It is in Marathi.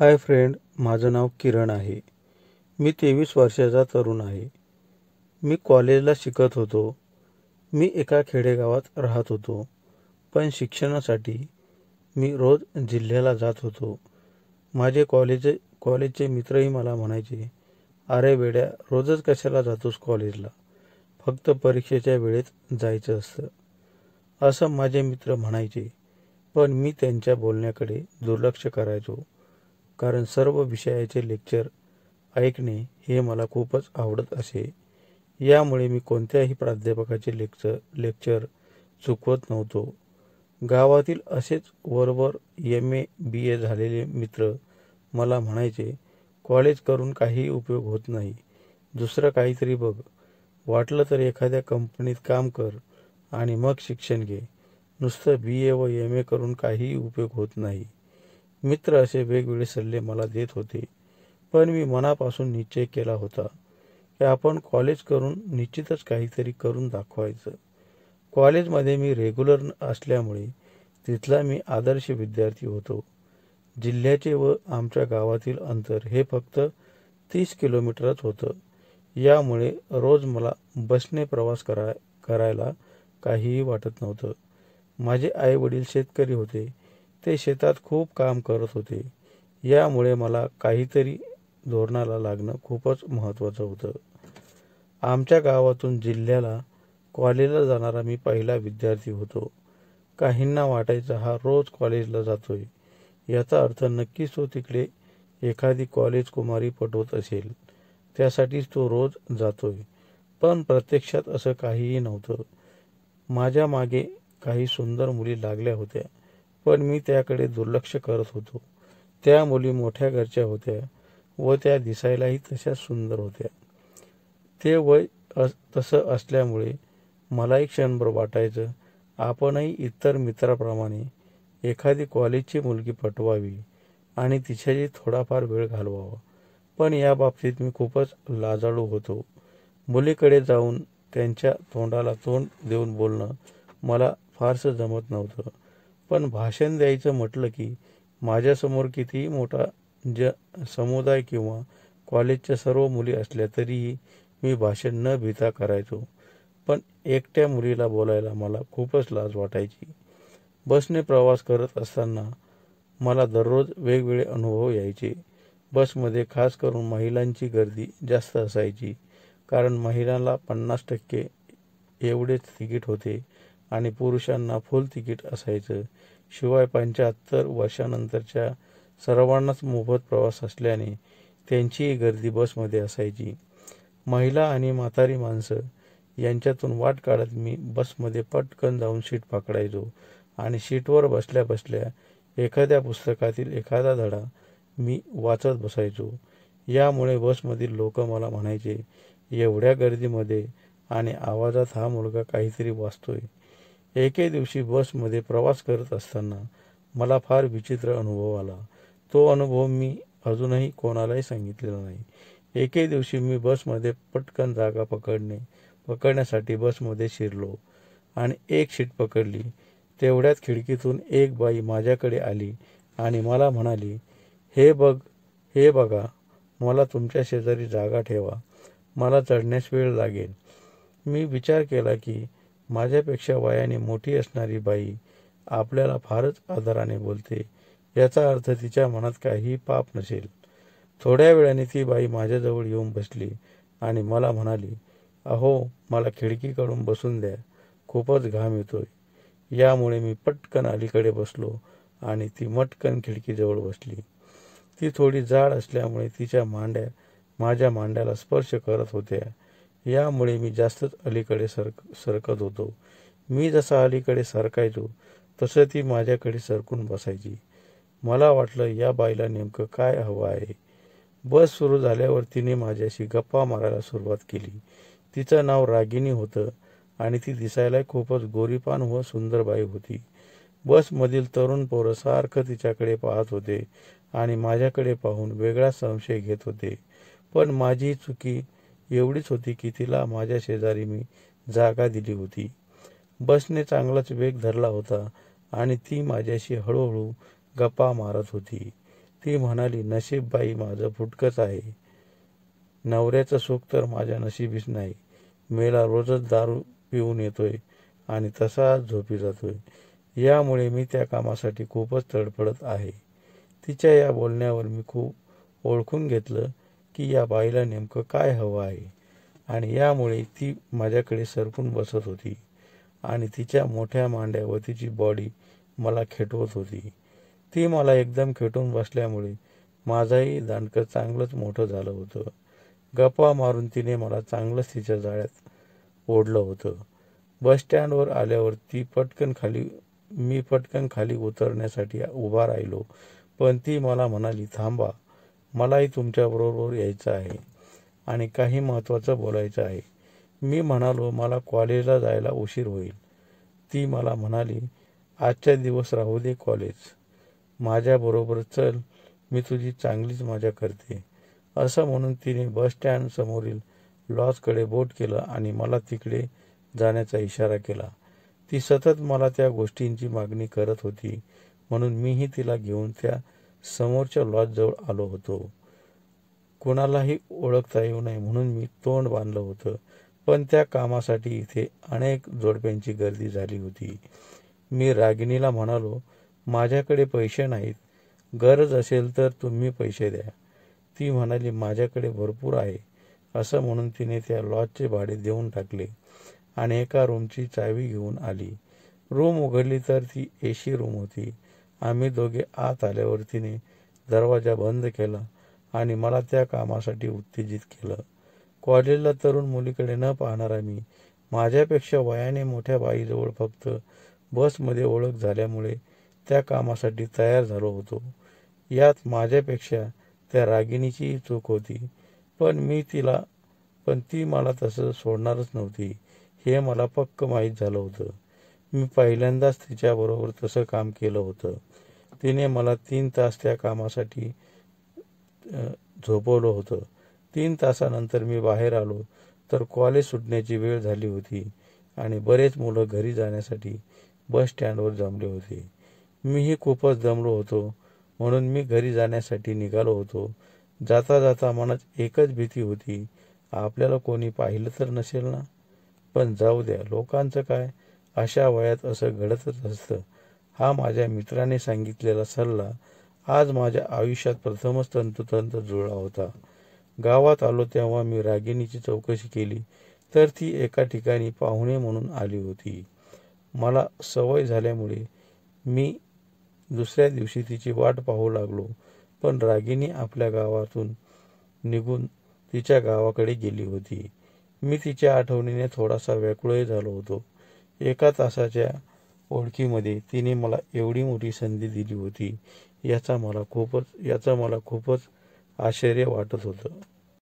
हाय फ्रेंड, माझं नाव किरण आहे. मी 23 वर्षाचा तरुण आहे. मी कॉलेजला शिकत होतो. मी एका खेडेगावात राहत होतो. पण शिक्षणासाठी मी रोज जिल्ह्याला जात होतो. माझे कॉलेजचे मित्रही मला म्हणायचे, "अरे वेड्या, रोजच कशाला जातोस कॉलेजला? फक्त परीक्षेच्या वेळेत जायचं असतं." असं माझे मित्र म्हणायचे. पण मी त्यांच्या बोलण्याकडे दुर्लक्ष करायचो. कारण सर्व विषयाचे लेक्चर ऐकणे हे मला खूपच आवडत असे. यामुळे मी कोणत्याही प्राध्यापकाचे लेक्चर चुकवत नव्हतो. गावातील असेच वरवर MA BA झालेले मित्र मला म्हणायचे, "कॉलेज करून काही उपयोग होत नाही. दुसरं काहीतरी बघ. वाटलं तर एखाद्या कंपनीत काम कर आणि मग शिक्षण घे. नुसतं BA व MA करून काही उपयोग होत नाही." मित्र असे वेगवेगळे सल्ले मला देत होते. पण मी मनापासून निश्चय केला होता की आपण कॉलेज करून निश्चितच काहीतरी करून दाखवायचं. कॉलेजमध्ये मी रेग्युलर असल्यामुळे तिथला मी आदर्श विद्यार्थी होतो. जिल्ह्याचे व आमच्या गावातील अंतर हे फक्त 30 किलोमीटरच होतं. यामुळे रोज मला बसने प्रवास करायला काहीही वाटत नव्हतं. माझे आई वडील शेतकरी होते. ते शेतात खूप काम करत होते. यामुळे मला काहीतरी धोरणाला लागणं खूपच महत्त्वाचं होतं. आमच्या गावातून जिल्ह्याला कॉलेजला जाणारा मी पहिला विद्यार्थी होतो. काहींना वाटायचं हा रोज कॉलेजला जातोय. याचा अर्थ नक्कीच तो तिकडे एखादी कॉलेज कुमारी पटवत असेल. त्यासाठीच तो रोज जातोय. पण प्रत्यक्षात असं काहीही नव्हतं. माझ्या मागे काही सुंदर मुली लागल्या होत्या. पण मी त्याकडे दुर्लक्ष करत होतो. त्या मुली मोठ्या घरच्या होत्या व त्या दिसायलाही तशाच सुंदर होत्या. ते वय तसं असल्यामुळे मलाही क्षणभर वाटायचं आपणही इतर मित्राप्रमाणे एखादी कॉलेजची मुलगी पटवावी आणि तिच्याशी थोडाफार वेळ घालवावा. पण या बाबतीत मी खूपच लाजाळू होतो. मुलीकडे जाऊन त्यांच्या तोंडाला तोंड देऊन बोलणं मला फारसं जमत नव्हतं. पण भाषण द्यायचं म्हटलं की माझ्यासमोर कितीही मोठा समुदाय किंवा कॉलेजच्या सर्व मुली असल्या तरीही मी भाषण न भिता करायचो. पण एकट्या मुलीला बोलायला मला खूपच लाज वाटायची. बसने प्रवास करत असताना मला दररोज वेगवेगळे अनुभव यायचे. बसमध्ये खास करून महिलांची गर्दी जास्त असायची. कारण महिलांना 50% एवढेच तिकीट होते आणि पुरुषांना फुल तिकीट असायचं. शिवाय 75 वर्षांनंतरच्या सर्वांनाच मोफत प्रवास असल्याने त्यांचीही गर्दी बसमध्ये असायची. महिला आणि म्हातारी माणसं यांच्यातून वाट काढत मी बसमध्ये पटकन जाऊन सीट पकडायचो आणि सीटवर बसल्या बसल्या एखाद्या पुस्तकातील एखादा धडा मी वाचत बसायचो. यामुळे बसमधील लोक मला म्हणायचे, "एवढ्या गर्दीमध्ये आणि आवाजात हा मुलगा काहीतरी वाचतोय." एके दिवशी बसमध्ये प्रवास करत असताना मला फार विचित्र अनुभव आला. तो अनुभव मी अजूनही कोणालाही सांगितलेला नाही. एके दिवशी मी बसमध्ये पटकन जागा पकडण्यासाठी बसमध्ये शिरलो आणि एक सीट पकडली. तेवढ्यात खिडकीतून एक बाई माझ्याकडे आली आणि मला म्हणाली, हे बघा, मला तुमच्या शेजारी जागा ठेवा. मला चढण्यास वेळ लागेल." मी विचार केला की माझ्यापेक्षा वयाने मोठी असणारी बाई आपल्याला फारच आदराने बोलते. याचा अर्थ तिच्या मनात काहीही पाप नसेल. थोड्या वेळाने ती बाई माझ्याजवळ येऊन बसली आणि मला म्हणाली, "अहो, मला खिडकीकडून बसून द्या. खूपच घाम येतोय." यामुळे मी पटकन अलीकडे बसलो आणि ती मटकन खिडकीजवळ बसली. ती थोडी जाड असल्यामुळे तिच्या मांड्या माझ्या मांड्याला स्पर्श करत होत्या. यामुळे मी जास्तच अलीकडे सरकत होतो. मी जसा अलीकडे सरकायचो तसं ती माझ्याकडे सरकून बसायची. मला वाटलं या बाईला नेमकं काय हवं आहे. बस सुरू झाल्यावर तिने माझ्याशी गप्पा मारायला सुरुवात केली. तिचं नाव रागिनी होतं आणि ती दिसायला खूपच गोरीपान व सुंदर बाई होती. बसमधील तरुण पोरं सारखं तिच्याकडे पाहत होते आणि माझ्याकडे पाहून वेगळा संशय घेत होते. पण माझी चुकी एवढीच होती की तिला माझ्या शेजारी मी जागा दिली होती. बसने चांगलाच वेग धरला होता आणि ती माझ्याशी हळूहळू गप्पा मारत होती. ती म्हणाली, नशीब बाई माझं फुटकंच आहे. नवऱ्याचं सुख तर माझ्या नशिबीच नाही. मेला रोजच दारू पिऊन येतोय आणि तसाच झोपी जातोय. यामुळे मी त्या कामासाठी खूपच तडफडत आहे. तिच्या या बोलण्यावर मी खूप ओळखून घेतलं की या बाईला नेमकं काय हवं आहे. आणि यामुळे ती माझ्याकडे सरकून बसत होती आणि तिच्या मोठ्या मांड्या व तिची बॉडी मला खेटवत होती. ती मला एकदम खेटून बसल्यामुळे माझंही दांडकं चांगलंच मोठं झालं होतं. गप्पा मारून तिने मला चांगलंच तिच्या जाळ्यात ओढलं होतं. बसस्टँडवर आल्यावर मी पटकन खाली उतरण्यासाठी उभा राहिलो, पण ती मला म्हणाली, थांबा, मलाही तुमच्याबरोबर यायचं आहे आणि काही महत्त्वाचं बोलायचं आहे. मी म्हणालो, मला कॉलेजला जायला उशीर होईल. ती मला म्हणाली, आजच्या दिवस राहू दे कॉलेज. माझ्याबरोबर चल, मी तुझी चांगलीच मजा करते. असं म्हणून तिने बसस्टँड समोरील लॉजकडे बोट केलं आणि मला तिकडे जाण्याचा इशारा केला. ती सतत मला त्या गोष्टींची मागणी करत होती, म्हणून मीही तिला घेऊन त्या समोरच्या लॉजजवळ आलो होतो. कुणालाही ओळखता येऊ नये म्हणून मी तोंड बांधलं होतं, पण त्या कामासाठी इथे अनेक जोडप्यांची गर्दी झाली होती. मी रागिणीला म्हणालो, माझ्याकडे पैसे नाहीत, गरज असेल तर तुम्ही पैसे द्या. ती म्हणाली, माझ्याकडे भरपूर आहे. असं म्हणून तिने त्या लॉजचे भाडे देऊन टाकले आणि एका रूमची चावी घेऊन आली. रूम उघडली तर ती AC रूम होती. आम्ही दोघे आत आल्यावर तिने दरवाजा बंद केला आणि मला त्या कामासाठी उत्तेजित केलं. कॉलेजला तरुण मुलीकडे न पाहणारा मी माझ्यापेक्षा वयाने मोठ्या बाईजवळ फक्त बसमध्ये ओळख झाल्यामुळे त्या कामासाठी तयार झालो होतो. यात माझ्यापेक्षा त्या रागिणीचीही चूक होती, पण ती मला तसं सोडणारच नव्हती हे मला पक्क माहीत झालं होतं. मी पहिल्यांदाच तिच्याबरोबर तसं काम केलं होतं. तिने मला 3 तास त्या कामासाठी झोपवलं होतं. 3 तासानंतर मी बाहेर आलो तर कॉलेज सुटण्याची वेळ झाली होती आणि बरेच मुलं घरी जाण्यासाठी बस स्टँडवर जमले होते. मीही खूपच दमलो होतो, म्हणून मी घरी जाण्यासाठी निघालो होतो. जाता जाता मनात एकच भीती होती, आपल्याला कोणी पाहिलं तर नसेल ना. पण जाऊ द्या, लोकांचं काय, अशा वयात असं घडतच असतं. हा माझ्या मित्राने सांगितलेला सल्ला आज माझ्या आयुष्यात प्रथमच तंतोतंत जुळला होता. गावात आलो तेव्हा मी रागिणीची चौकशी केली तर ती एका ठिकाणी पाहुणे म्हणून आली होती. मला सवय झाल्यामुळे मी दुसऱ्या दिवशी तिची वाट पाहू लागलो, पण रागिणी आपल्या गावातून निघून तिच्या गावाकडे गेली होती. मी तिच्या आठवणीने थोडासा व्याकुळही झालो होतो. 1 तासाच्या ओळखीमध्ये तिने मला एवढी मोठी संधी दिली होती याचं मला खूपच आश्चर्य वाटत होतं.